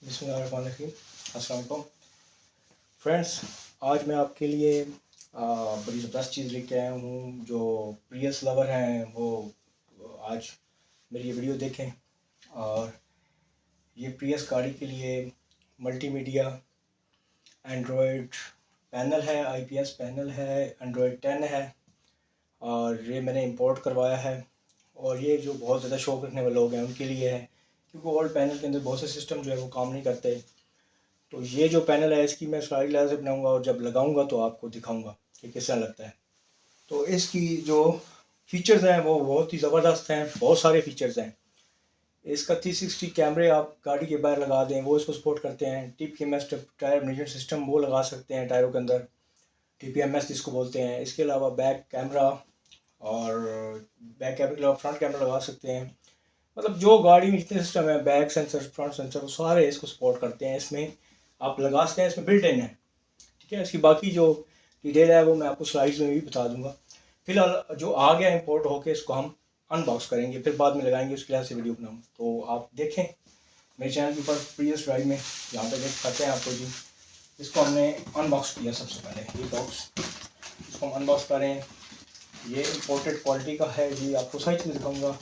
बिस्मिल्लाहिर्रहमानिर्रहीम। अस्सलाम वालेकुम फ्रेंड्स, आज मैं आपके लिए बड़ी ज़बरदस्त चीज़ लेके आया हूँ। जो प्रियस लवर हैं वो आज मेरी ये वीडियो देखें। और ये प्रियस गाड़ी के लिए मल्टीमीडिया एंड्रॉयड पैनल है, आईपीएस पैनल है, एंड्रॉयड 10 है और ये मैंने इंपोर्ट करवाया है। और ये जो बहुत ज़्यादा शौक़ रखने वाले लोग हैं उनके लिए है, क्योंकि ओल्ड पैनल के अंदर बहुत से सिस्टम जो है वो काम नहीं करते। तो ये जो पैनल है इसकी मैं सारी लाइट से बनाऊँगा और जब लगाऊँगा तो आपको दिखाऊँगा कि किस तरह लगता है। तो इसकी जो फीचर्स हैं वो बहुत ही ज़बरदस्त हैं, बहुत सारे फीचर्स हैं। इसका 360 कैमरे आप गाड़ी के बाहर लगा दें वो इसको सपोर्ट करते हैं। TPMS टायर मैनेजमेंट सिस्टम वो लगा सकते हैं टायरों के अंदर, TPMS जिसको बोलते हैं। इसके अलावा बैक कैमरा और बैक कैमरे के अलावा फ्रंट कैमरा लगा सकते हैं। मतलब जो गाड़ी में जितने सिस्टम है, बैक सेंसर, फ्रंट सेंसर, वो सारे इसको सपोर्ट करते हैं। इसमें आप लगा सकते हैं, इसमें बिल्ट इन है, ठीक है। इसकी बाकी जो डिटेल है वो मैं आपको स्लाइड्स में भी बता दूंगा। फिलहाल जो आ गया इंपोर्ट होके इसको हम अनबॉक्स करेंगे, फिर बाद में लगाएंगे, उसके लिए से वीडियो बनाऊँ। तो आप देखें मेरे चैनल के ऊपर प्रीवियस ड्राइव में, यहाँ पे देख सकते हैं आपको जी। इसको हमने अनबॉक्स किया सबसे पहले, ये बॉक्स इसको हम अनबॉक्स करें। ये इम्पोर्टेड क्वालिटी का है जी, आपको सही चीज़ दिखाऊँगा।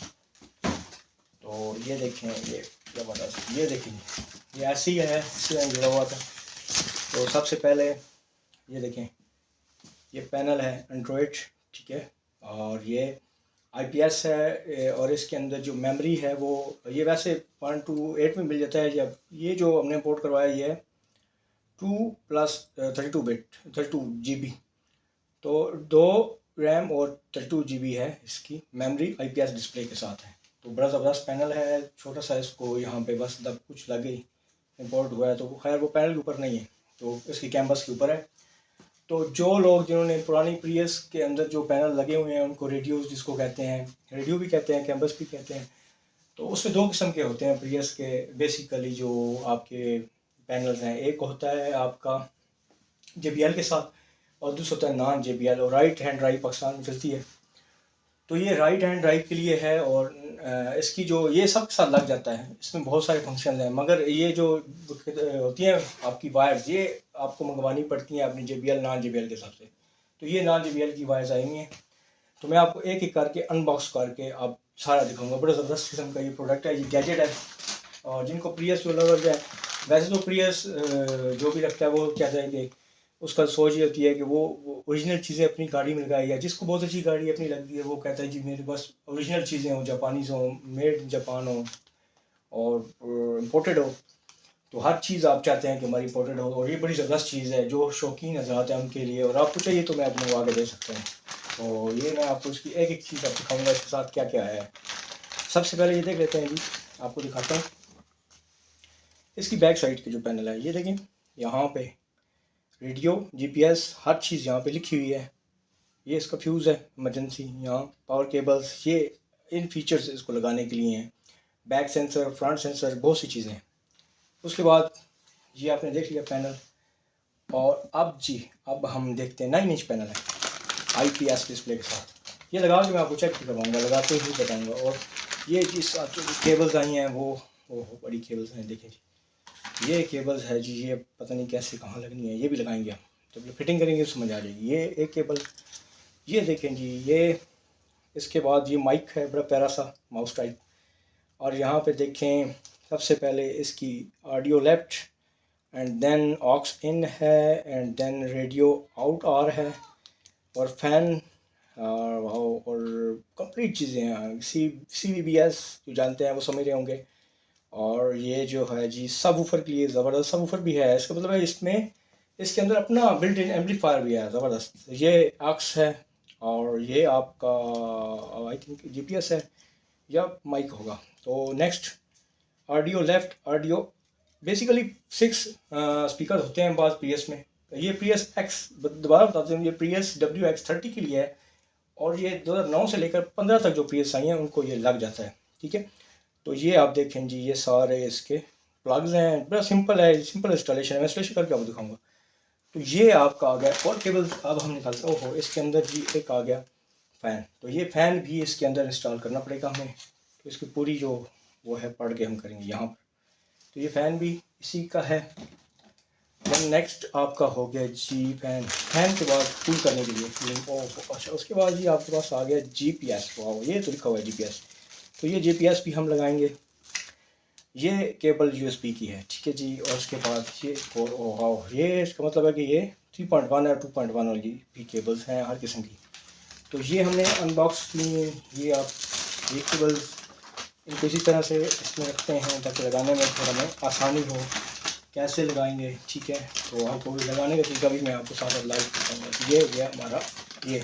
तो ये देखें, ये ज़बरदस्त, ये देखें ये ऐसे ही है, इससे जुड़ा हुआ था। तो सबसे पहले ये देखें, ये पैनल है एंड्रॉयड, ठीक है। और ये आईपीएस है और इसके अंदर जो मेमोरी है वो ये वैसे 128 में मिल जाता है। जब ये जो हमने इंपोर्ट करवाया ये है 2+32 बिट 32 GB। तो 2 रैम और 32 GB है इसकी मेमोरी, आईपीएस डिस्प्ले के साथ है। तो बड़ा ज़बरदस्त पैनल है, छोटा सा इसको यहाँ पे बस दब कुछ लगे इंपोर्ट हुआ है। तो खैर वो पैनल के ऊपर नहीं है, तो इसकी कैंपस के ऊपर है। तो जो लोग जिन्होंने पुरानी प्रियस के अंदर जो पैनल लगे हुए हैं उनको रेडियोस जिसको कहते हैं, रेडियो भी कहते हैं, कैंपस भी कहते हैं। तो उसमें 2 किस्म के होते हैं प्रियस के बेसिकली जो आपके पैनल्स हैं। एक होता है आपका JBL के साथ और दूसरा होता है नॉन JBL, और राइट हैंड ड्राइव पाकिस्तान में चलती है। तो ये राइट हैंड ड्राइव के लिए है और इसकी जो ये सब के साथ लग जाता है। इसमें बहुत सारे फंक्शन हैं, मगर ये जो होती हैं आपकी वायर्स ये आपको मंगवानी पड़ती हैं अपनी JBL नॉन JBL के हिसाब से। तो ये नॉन JBL की वायर्स आई हुई हैं। तो मैं आपको एक एक करके अनबॉक्स करके आप सारा दिखाऊंगा। बड़ा ज़बरदस्त किस्म का ये प्रोडक्ट है, ये गैजेट है। और जिनको प्रियस जो लवर है, वैसे तो प्रियस जो भी रखता है वो कहता है कि उसका सोच ये होती है कि वो ओरिजिनल चीज़ें अपनी गाड़ी में लगाई है। जिसको बहुत अच्छी गाड़ी अपनी लगती है वो कहता है जी मेरे पास ओरिजिनल चीज़ें हो, जापानीज़ हो, मेड इन जापान हो और इम्पोर्टेड हो। तो हर चीज़ आप चाहते हैं कि हमारी इम्पोर्टेड हो, और ये बड़ी ज़बरदस्त चीज़ है जो शौकीन हज़रात हैं उनके लिए। और आपको चाहिए तो मैं अपने मंगवा के दे सकता हूँ। तो ये मैं आपको इसकी एक एक चीज़ आप दिखाऊँगा इसके साथ क्या क्या है। सबसे पहले ये देख लेते हैं जी, आपको दिखाता हूँ इसकी बैक साइड की जो पैनल है। ये देखें, यहाँ पे रेडियो, GPS हर चीज़ यहाँ पे लिखी हुई है। ये इसका फ्यूज़ है इमरजेंसी, यहाँ पावर केबल्स, ये इन फीचर्स इसको लगाने के लिए हैं। बैक सेंसर, फ्रंट सेंसर, बहुत सी चीज़ें हैं। उसके बाद ये आपने देख लिया पैनल। और अब हम देखते हैं 9 इंच पैनल है IPS डिस्प्ले के साथ। ये लगा के मैं आपको चेक करवाऊँगा, लगाते ही बताऊँगा। और ये जिस केबल्स आई हैं वो बड़ी केबल्स हैं, देखें जी ये केबल्स है जी। ये पता नहीं कैसे कहाँ लगनी है, ये भी लगाएंगे हम जब फिटिंग करेंगे तो समझ आ जाएगी। ये एक केबल, ये देखें जी। ये इसके बाद ये माइक है, बड़ा प्यारा सा माउस टाइप। और यहाँ पे देखें सबसे पहले इसकी audio left and then aux in है and then radio out R है और फैन और कंप्लीट चीज़ें हैं। CVBS जो जानते हैं वो समझ रहे होंगे। और ये जो है जी सब वूफर के लिए ज़बरदस्त सब वूफर भी है। इसका मतलब है इसमें इसके अंदर अपना बिल्ट इन एम्पलीफायर भी है ज़बरदस्त। ये AUX है और ये आपका आई थिंक GPS है या माइक होगा। तो next audio left, audio basically 6 speaker होते हैं बाज़ प्रियस में। ये प्रियस X दोबारा बताते हैं, ये प्रियस WX30 के लिए है। और ये 2009 से लेकर 15 तक जो प्रियस आई हैं उनको ये लग जाता है, ठीक है। तो ये आप देखें जी, ये सारे इसके प्लग्स हैं, बड़ा सिंपल है, सिंपल इंस्टॉलेशन है। मैं इंस्टॉलेशन करके आपको दिखाऊंगा। तो ये आपका आ गया और केबल। अब हम निकालते हैं, ओहो इसके अंदर जी एक आ गया फ़ैन। तो ये फ़ैन भी इसके अंदर इंस्टॉल करना पड़ेगा हमें। तो इसकी पूरी जो वो है पढ़ के हम करेंगे यहाँ पर। तो ये फ़ैन भी इसी का है। देन नेक्स्ट आपका हो गया जी फैन के बाद कूल करने के लिए कूलिंग। अच्छा, उसके बाद जी आपके पास आ गया GPS। वाह, ये तो लिखा हुआ है GPS। तो ये GPS भी हम लगाएंगे। ये केबल USB की है, ठीक है जी। और उसके बाद ये और वाह, ये इसका मतलब है कि ये 3.1 या 2.1 वाली भी केबल्स हैं हर किस्म की। तो ये हमने अनबॉक्स की। ये आप ये केबल्स इनको इसी तरह से इसमें रखते हैं ताकि लगाने में थोड़ा हमें आसानी हो। कैसे लगाएंगे, ठीक है, तो आपको लगाने का तरीका भी मैं आपको साथ साथ लाइव बताऊँगा। ये हो गया हमारा ये।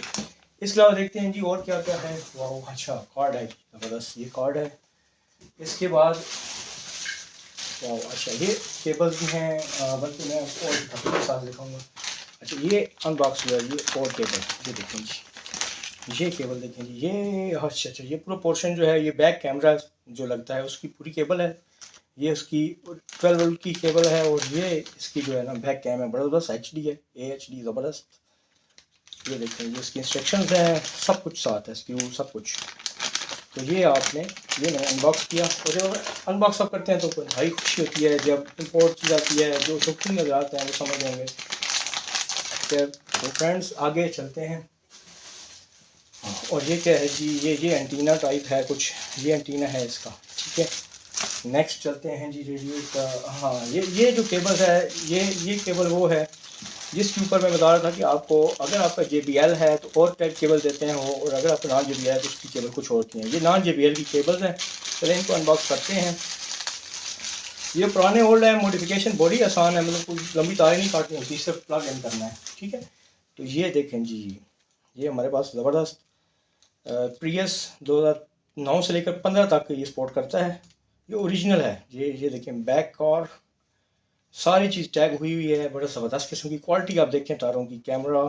इसके अलावा देखते हैं जी और क्या क्या है। वाह, अच्छा कार्ड है, ज़बरदस्त ये कार्ड है। इसके बाद वाह, अच्छा ये केबल्स भी हैं, बल्कि मैं आपको और दिखाता के साथ दिखाऊँगा। अच्छा, ये अनबॉक्स हुआ ये और केबल, ये देखें जी, ये केबल देखें जी, ये अच्छा ये पूरा पोर्शन जो है ये बैक कैमरा जो लगता है उसकी पूरी केबल है। ये उसकी 12 वोल्ट की केबल है और ये इसकी जो है ना बैक कैम है, ज़बरदस्त HD है, HD ज़बरदस्त। ये देखें ये इसकी इंस्ट्रक्शंस हैं, सब कुछ साथ है, स्क्रू सब कुछ। तो ये मैंने अनबॉक्स किया। और जब अनबॉक्स आप करते हैं तो कोई भाई खुशी होती है जब इंपोर्ट चीज़ आती है, जो खुद नजर आते हैं वो समझ जाएंगे। तो फ्रेंड्स आगे चलते हैं। हाँ, और ये क्या है जी, ये एंटीना टाइप है कुछ, ये एंटीना है इसका, ठीक है। नेक्स्ट चलते हैं जी रेडियो का। हाँ, ये जो केबल है ये केबल वो है जिसके ऊपर मैं बता रहा था कि आपको अगर आपका JBL है तो और टाइप केबल देते हैं वो, और अगर आपका नॉन JBL है तो उसकी केबल कुछ और होती हैं। ये नॉन JBL की केबल्स हैं। चलिए इनको अनबॉक्स करते हैं। ये पुराने ओल्ड है, मॉडिफिकेशन बड़ी आसान है, मतलब कुछ लंबी तारें नहीं काटनी होती, सिर्फ प्लग इन करना है, ठीक है। तो ये देखें जी, ये हमारे पास ज़बरदस्त प्रियस 2009 से लेकर 15 तक ये सपोर्ट करता है। ये ओरिजिनल है। ये देखें बैक और सारी चीज़ टैग हुई है, बड़ा ज़बरदस्त किस्म की क्वालिटी आप देखें तारों की। कैमरा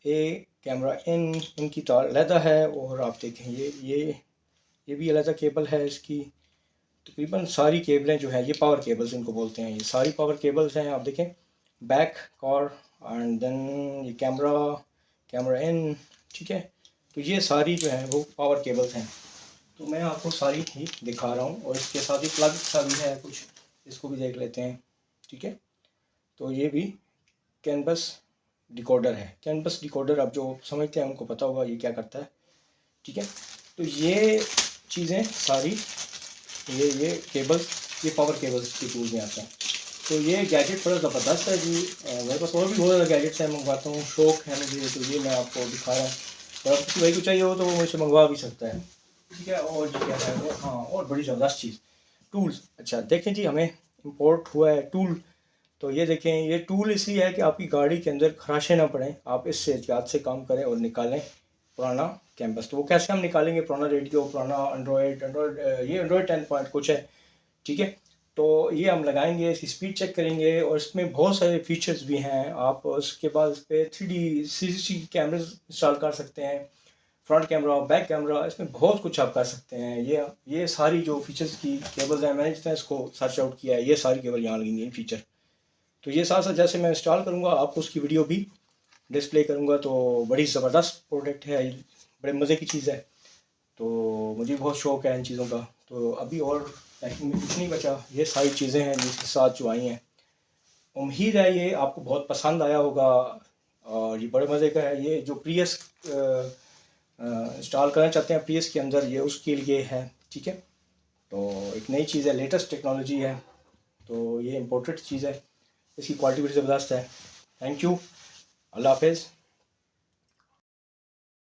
कैमरा इनकी तार अलहदा है। और आप देखें ये भी अलहदा केबल है इसकी। तकरीबन सारी केबलें जो है ये पावर केबल्स इनको बोलते हैं, ये सारी पावर केबल्स हैं। आप देखें बैक कार एंड देन ये कैमरा इन, ठीक है। तो ये सारी जो है वो पावर केबल्स हैं। तो मैं आपको सारी ही दिखा रहा हूँ और इसके साथ ही प्लग सा भी है कुछ, इसको भी देख लेते हैं, ठीक है। तो ये भी कैनबस डिकोडर है। कैनबस डिकोडर आप जो समझते हैं उनको पता होगा ये क्या करता है, ठीक है। तो ये चीज़ें सारी ये केबल्स ये पावर केबल्स की टूल में आते हैं। तो ये गैजेट बड़ा ज़बरदस्त है जी। मेरे पास और भी बहुत ज़्यादा गैजेट्स हैं, मंगवाता हूँ, शौक है मुझे। तो ये मैं आपको दिखा रहा हूँ, और अब किसी भाई को चाहिए हो तो वो मुझसे मंगवा भी सकता है, ठीक है। और जो क्या है वो, हाँ, और बड़ी ज़बरदस्त चीज़ टूल्स। अच्छा देखें जी, हमें इम्पोर्ट हुआ है टूल। तो ये देखें, ये टूल इसलिए है कि आपकी गाड़ी के अंदर खराशें ना पड़ें, आप इससे एहतियात से काम करें और निकालें पुराना कैंपस। तो वो कैसे हम निकालेंगे, पुराना रेडियो, पुराना एंड्रॉयड ये एंड्रॉयड 10 पॉइंट कुछ है, ठीक है। तो ये हम लगाएंगे, इसकी स्पीड चेक करेंगे और इसमें बहुत सारे फीचर्स भी हैं। आप उसके बाद इस पर 3D CCTV कैमरे इंस्टॉल कर सकते हैं, फ्रंट कैमरा, बैक कैमरा, इसमें बहुत कुछ आप कर सकते हैं। ये सारी जो फीचर्स की केबल्स हैं, मैंने जितना इसको सर्च आउट किया है, ये सारी केबल यहाँ लगेंगी, इन फीचर। तो ये साथ साथ जैसे मैं इंस्टॉल करूँगा आपको उसकी वीडियो भी डिस्प्ले करूँगा। तो बड़ी ज़बरदस्त प्रोडक्ट है, बड़े मज़े की चीज़ है। तो मुझे बहुत शौक़ है इन चीज़ों का। तो अभी और पैकिंग में कुछ नहीं बचा, ये सारी चीज़ें हैं जिसके साथ जो आई हैं। उम्मीद है ये आपको बहुत पसंद आया होगा और ये बड़े मज़े का है। ये जो प्रियस इंस्टॉल करना चाहते हैं प्रियस के अंदर, ये उसके लिए है, ठीक है। तो एक नई चीज़ है, लेटेस्ट टेक्नोलॉजी है, तो ये इम्पोर्टेड चीज़ है, इसकी क्वालिटी बड़ी ज़बरदस्त है। थैंक यू, अल्लाह हाफिज़।